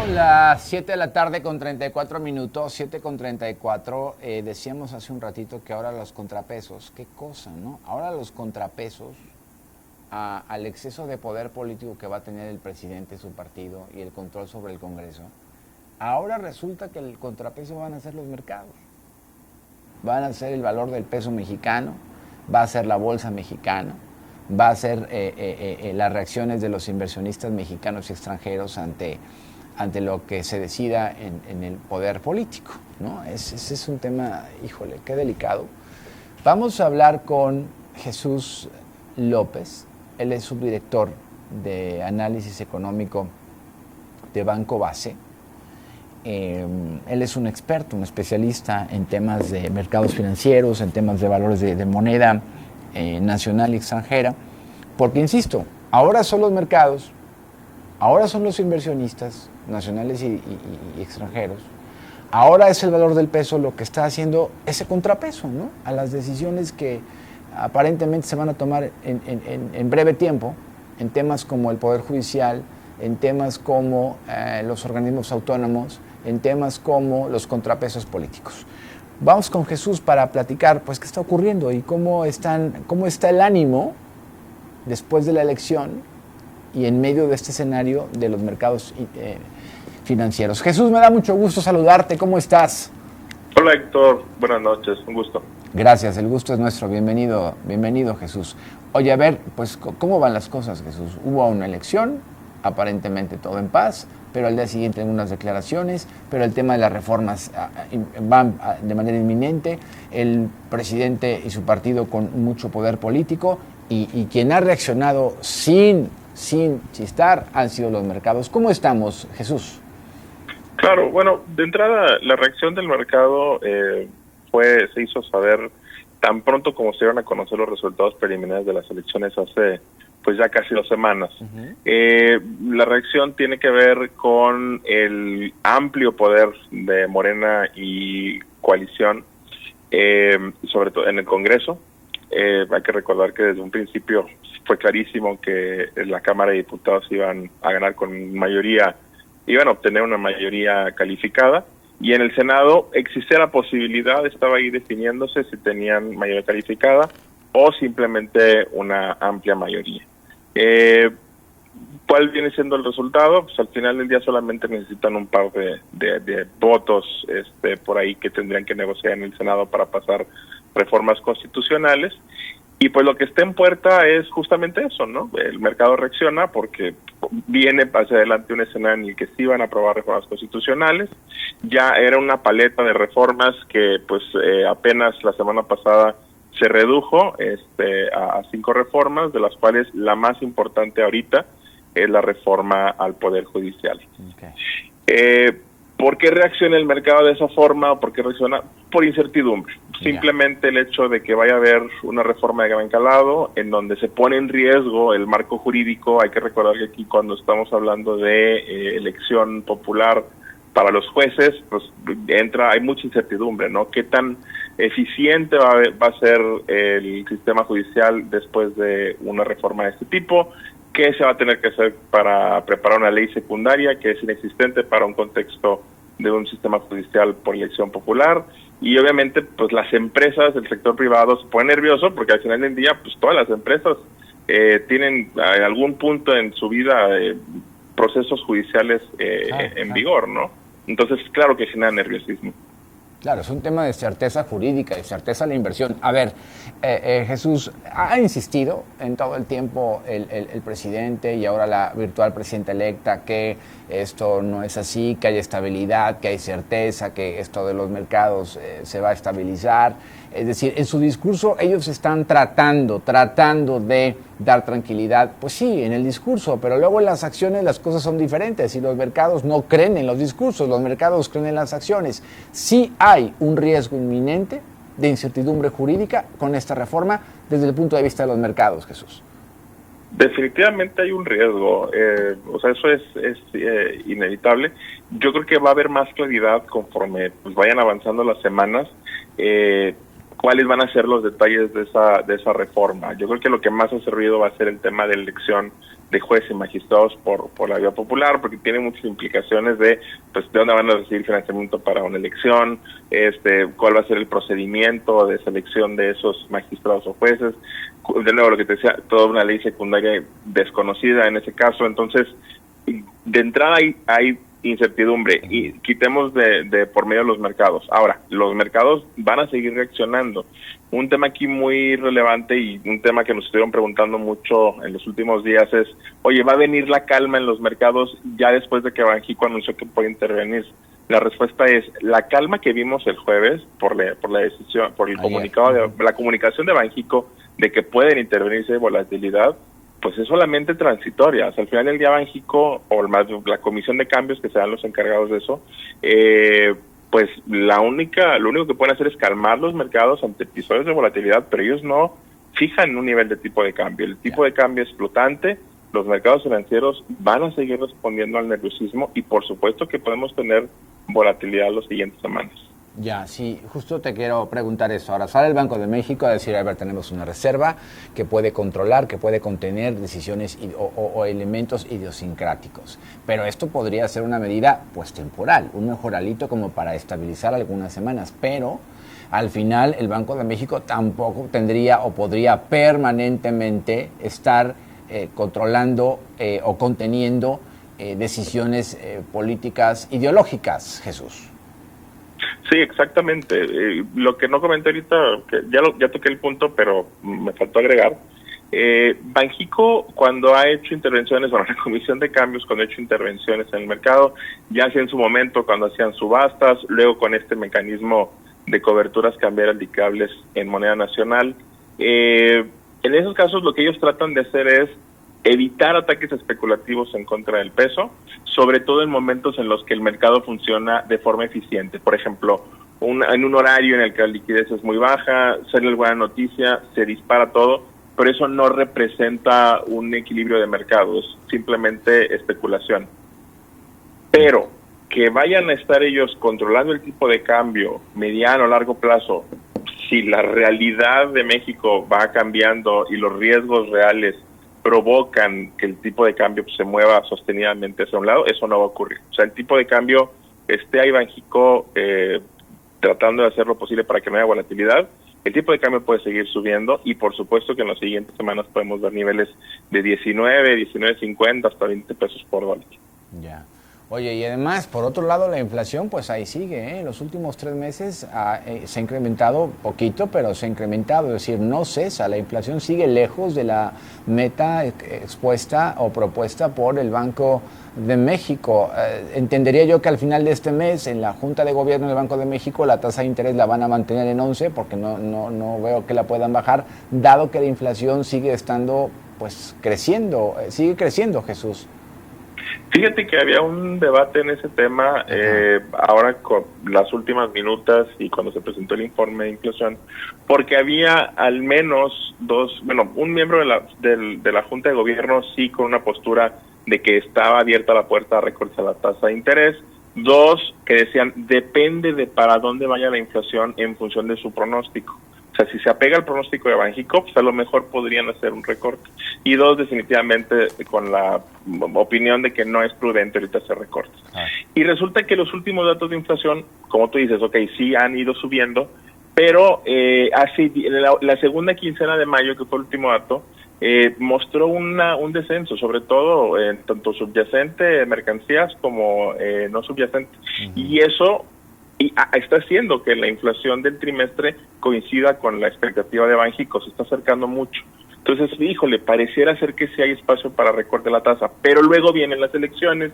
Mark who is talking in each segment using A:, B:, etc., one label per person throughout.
A: Son las 7 de la tarde con 34 minutos, 7 con 34. Decíamos hace un ratito que ahora los contrapesos, qué cosa, ¿no? Ahora los contrapesos al exceso de poder político que va a tener el presidente, su partido y el control sobre el Congreso, ahora resulta que el contrapeso van a ser los mercados. Van a ser el valor del peso mexicano, va a ser la bolsa mexicana, va a ser las reacciones de los inversionistas mexicanos y extranjeros ante lo que se decida en el poder político, ¿no? Ese es un tema, híjole, qué delicado. Vamos a hablar con Jesús López. Él es subdirector de análisis económico de Banco Base. Él es un experto, un especialista en temas de mercados financieros, en temas de valores de moneda nacional y extranjera, porque, insisto, ahora son los mercados, ahora son los inversionistas nacionales y extranjeros, ahora es el valor del peso lo que está haciendo ese contrapeso, ¿no?, a las decisiones que aparentemente se van a tomar en breve tiempo, en temas como el Poder Judicial, en temas como los organismos autónomos, en temas como los contrapesos políticos. Vamos con Jesús para platicar, pues, qué está ocurriendo y cómo está el ánimo después de la elección y en medio de este escenario de los mercados financieros. Jesús, me da mucho gusto saludarte. ¿Cómo estás?
B: Hola, Héctor. Buenas noches. Un gusto.
A: Gracias, el gusto es nuestro. Bienvenido, Jesús. Oye, a ver, pues, ¿cómo van las cosas, Jesús? Hubo una elección, aparentemente todo en paz, pero al día siguiente algunas declaraciones, pero el tema de las reformas van de manera inminente, el presidente y su partido con mucho poder político, y quien ha reaccionado sin chistar han sido los mercados. ¿Cómo estamos, Jesús?
B: Claro, bueno, de entrada la reacción del mercado se hizo saber tan pronto como se dieron a conocer los resultados preliminares de las elecciones hace pues ya casi 2 semanas. La reacción tiene que ver con el amplio poder de Morena y coalición, sobre todo en el Congreso. Hay que recordar que desde un principio fue clarísimo que la Cámara de Diputados iban a ganar con mayoría, iban a obtener una mayoría calificada, y en el Senado existía la posibilidad, estaba ahí definiéndose si tenían mayoría calificada o simplemente una amplia mayoría. ¿Cuál viene siendo el resultado? Pues al final del día solamente necesitan un par de votos por ahí que tendrían que negociar en el Senado para pasar reformas constitucionales, y pues lo que está en puerta es justamente eso, ¿no? El mercado reacciona porque viene hacia adelante un escenario en el que sí van a aprobar reformas constitucionales. Ya era una paleta de reformas que pues apenas la semana pasada se redujo a 5 reformas, de las cuales la más importante ahorita es la reforma al Poder Judicial. Okay. ¿Por qué reacciona el mercado de esa forma? ¿Por qué reacciona? Por incertidumbre. Simplemente el hecho de que vaya a haber una reforma de gran calado en donde se pone en riesgo el marco jurídico. Hay que recordar que aquí, cuando estamos hablando de elección popular para los jueces, pues hay mucha incertidumbre, ¿no? ¿Qué tan eficiente va a ser el sistema judicial después de una reforma de este tipo? ¿Qué se va a tener que hacer para preparar una ley secundaria que es inexistente para un contexto de un sistema judicial por elección popular? Y obviamente pues las empresas del sector privado se ponen nerviosos porque al final del día pues todas las empresas tienen en algún punto en su vida procesos judiciales en vigor, ¿no? Entonces claro que genera nerviosismo.
A: Claro, es un tema de certeza jurídica, de certeza de la inversión. A ver, Jesús, ha insistido en todo el tiempo el presidente y ahora la virtual presidenta electa que esto no es así, que hay estabilidad, que hay certeza, que esto de los mercados se va a estabilizar. Es decir, en su discurso ellos están tratando de dar tranquilidad, pues sí, en el discurso, pero luego en las acciones las cosas son diferentes y los mercados no creen en los discursos, los mercados creen en las acciones. Sí hay un riesgo inminente de incertidumbre jurídica con esta reforma desde el punto de vista de los mercados, Jesús.
B: Definitivamente hay un riesgo, eso es inevitable. Yo creo que va a haber más claridad conforme pues vayan avanzando las semanas. ¿Cuáles van a ser los detalles de esa reforma? Yo creo que lo que más ha servido va a ser el tema de elección de jueces y magistrados por la vía popular, porque tiene muchas implicaciones de pues de dónde van a recibir financiamiento para una elección, cuál va a ser el procedimiento de selección de esos magistrados o jueces. De nuevo, lo que te decía, toda una ley secundaria desconocida en ese caso. Entonces, de entrada hay incertidumbre, y quitemos de por medio los mercados. Ahora, los mercados van a seguir reaccionando. Un tema aquí muy relevante y un tema que nos estuvieron preguntando mucho en los últimos días es, oye, ¿va a venir la calma en los mercados ya después de que Banxico anunció que puede intervenir? La respuesta es, la calma que vimos el jueves por la decisión, por el comunicado, la comunicación de Banxico de que pueden intervenirse volatilidad, pues es solamente transitoria. O sea, al final del día Banxico, o más la comisión de cambios, que serán los encargados de eso, pues lo único que pueden hacer es calmar los mercados ante episodios de volatilidad, pero ellos no fijan un nivel de tipo de cambio. El tipo de cambio es flotante, los mercados financieros van a seguir respondiendo al nerviosismo y por supuesto que podemos tener volatilidad las siguientes semanas.
A: Ya, sí, justo te quiero preguntar eso. Ahora sale el Banco de México a decir, a ver, tenemos una reserva que puede controlar, que puede contener decisiones o elementos idiosincráticos. Pero esto podría ser una medida, pues, temporal, un mejoralito como para estabilizar algunas semanas. Pero al final el Banco de México tampoco tendría o podría permanentemente estar controlando o conteniendo decisiones políticas ideológicas, Jesús.
B: Sí, exactamente. Lo que no comenté ahorita, que ya toqué el punto, pero me faltó agregar. Banxico, cuando ha hecho intervenciones, bueno, la Comisión de Cambios, cuando ha hecho intervenciones en el mercado, ya sea en su momento cuando hacían subastas, luego con este mecanismo de coberturas cambiarias liquidables en moneda nacional. En esos casos lo que ellos tratan de hacer es evitar ataques especulativos en contra del peso, sobre todo en momentos en los que el mercado funciona de forma eficiente. Por ejemplo, en un horario en el que la liquidez es muy baja, sale alguna noticia, se dispara todo, pero eso no representa un equilibrio de mercado, es simplemente especulación. Pero que vayan a estar ellos controlando el tipo de cambio mediano o largo plazo, si la realidad de México va cambiando y los riesgos reales provocan que el tipo de cambio se mueva sostenidamente hacia un lado, eso no va a ocurrir. O sea, el tipo de cambio ahí Banxico tratando de hacer lo posible para que no haya volatilidad. El tipo de cambio puede seguir subiendo y por supuesto que en las siguientes semanas podemos ver niveles de 19.50 hasta 20 pesos por dólar.
A: Ya. Oye, y además, por otro lado, la inflación, pues ahí sigue, ¿eh? En los últimos 3 meses se ha incrementado poquito, pero se ha incrementado, es decir, no cesa. La inflación sigue lejos de la meta expuesta o propuesta por el Banco de México. Entendería yo que al final de este mes, en la Junta de Gobierno del Banco de México, la tasa de interés la van a mantener en 11, porque no veo que la puedan bajar, dado que la inflación sigue estando, pues, sigue creciendo, Jesús.
B: Fíjate que había un debate en ese tema, ahora con las últimas minutas y cuando se presentó el informe de inflación, porque había al menos un miembro de la Junta de Gobierno sí con una postura de que estaba abierta la puerta a recortes a la tasa de interés, 2 que decían depende de para dónde vaya la inflación en función de su pronóstico. O sea, si se apega al pronóstico de Banxico, pues a lo mejor podrían hacer un recorte. Y 2, definitivamente con la opinión de que no es prudente ahorita hacer recortes. Y resulta que los últimos datos de inflación, como tú dices, sí han ido subiendo, pero la segunda quincena de mayo, que fue el último dato, mostró un descenso, sobre todo en tanto subyacente de mercancías como no subyacente. Y eso está haciendo que la inflación del trimestre coincida con la expectativa de Banxico, se está acercando mucho. Entonces, híjole, pareciera ser que sí hay espacio para recorte de la tasa, pero luego vienen las elecciones,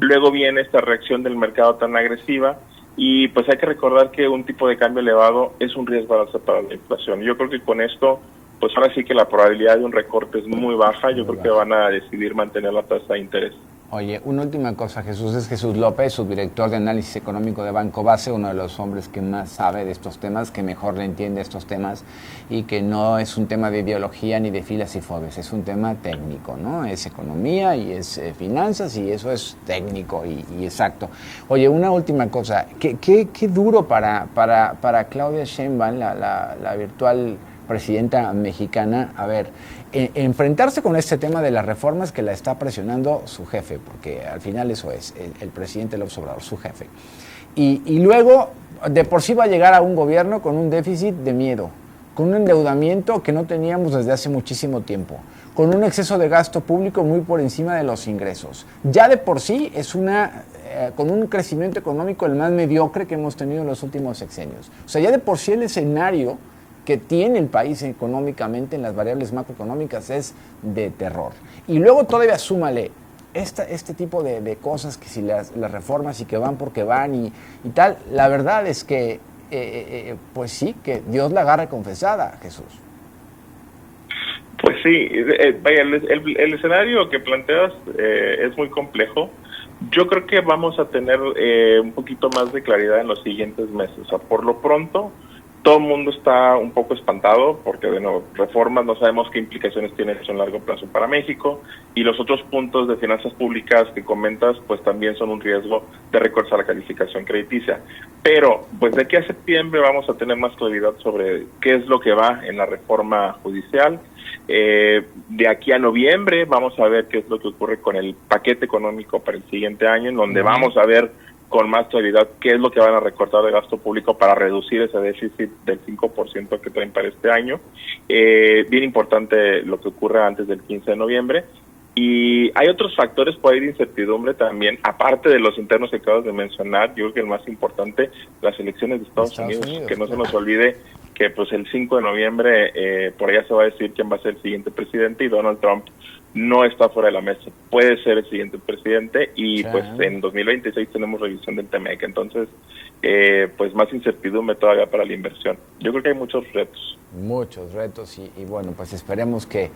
B: luego viene esta reacción del mercado tan agresiva, y pues hay que recordar que un tipo de cambio elevado es un riesgo alza para la inflación. Yo creo que con esto, pues ahora sí que la probabilidad de un recorte es muy baja, yo creo que van a decidir mantener la tasa de interés.
A: Oye, una última cosa, Jesús, es Jesús López, subdirector de análisis económico de Banco Base, uno de los hombres que más sabe de estos temas, que mejor le entiende estos temas y que no es un tema de ideología ni de filas y fobias, es un tema técnico, ¿no? Es economía y es finanzas y eso es técnico y exacto. Oye, una última cosa, qué duro para Claudia Sheinbaum, la virtual presidenta mexicana, a ver, enfrentarse con este tema de las reformas que la está presionando su jefe, porque al final eso es, el presidente López Obrador, su jefe. Y luego, de por sí va a llegar a un gobierno con un déficit de miedo, con un endeudamiento que no teníamos desde hace muchísimo tiempo, con un exceso de gasto público muy por encima de los ingresos. Ya de por sí es con un crecimiento económico el más mediocre que hemos tenido en los últimos sexenios. O sea, ya de por sí el escenario que tiene el país económicamente en las variables macroeconómicas es de terror. Y luego todavía súmale este tipo de cosas, que si las reformas y que van porque van y tal, la verdad es que, pues sí, que Dios la agarre confesada, Jesús.
B: Pues sí, vaya, el escenario que planteas es muy complejo. Yo creo que vamos a tener un poquito más de claridad en los siguientes meses. O sea, por lo pronto, todo el mundo está un poco espantado porque, bueno, reformas no sabemos qué implicaciones tiene eso en largo plazo para México, y los otros puntos de finanzas públicas que comentas, pues también son un riesgo de recortar la calificación crediticia. Pero, pues de aquí a septiembre vamos a tener más claridad sobre qué es lo que va en la reforma judicial. De aquí a noviembre vamos a ver qué es lo que ocurre con el paquete económico para el siguiente año, en donde vamos a ver con más claridad qué es lo que van a recortar de gasto público para reducir ese déficit del 5% que traen para este año. Bien importante lo que ocurre antes del 15 de noviembre. Y hay otros factores por ahí de incertidumbre también, aparte de los internos que acabas de mencionar. Yo creo que el más importante, las elecciones de Estados Unidos, que no se nos olvide que pues el 5 de noviembre por allá se va a decir quién va a ser el siguiente presidente, y Donald Trump no está fuera de la mesa, puede ser el siguiente presidente, y pues en 2026 tenemos revisión del TEMEC, entonces pues más incertidumbre todavía para la inversión. Yo creo que hay muchos retos.
A: Muchos retos y bueno, pues esperemos que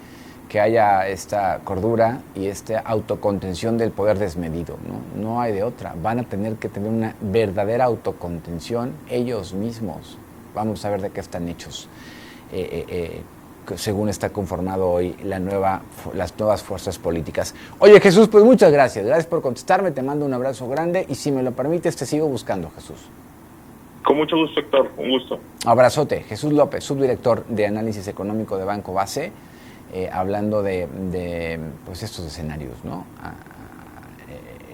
A: haya esta cordura y esta autocontención del poder desmedido, ¿no? No hay de otra, van a tener que tener una verdadera autocontención ellos mismos. Vamos a ver de qué están hechos. Según está conformado hoy las nuevas fuerzas políticas. Oye, Jesús, pues muchas gracias. Gracias por contestarme, te mando un abrazo grande y si me lo permites te sigo buscando, Jesús.
B: Con mucho gusto, Héctor, un gusto.
A: Abrazote. Jesús López, subdirector de Análisis Económico de Banco Base, hablando de pues estos escenarios, ¿no?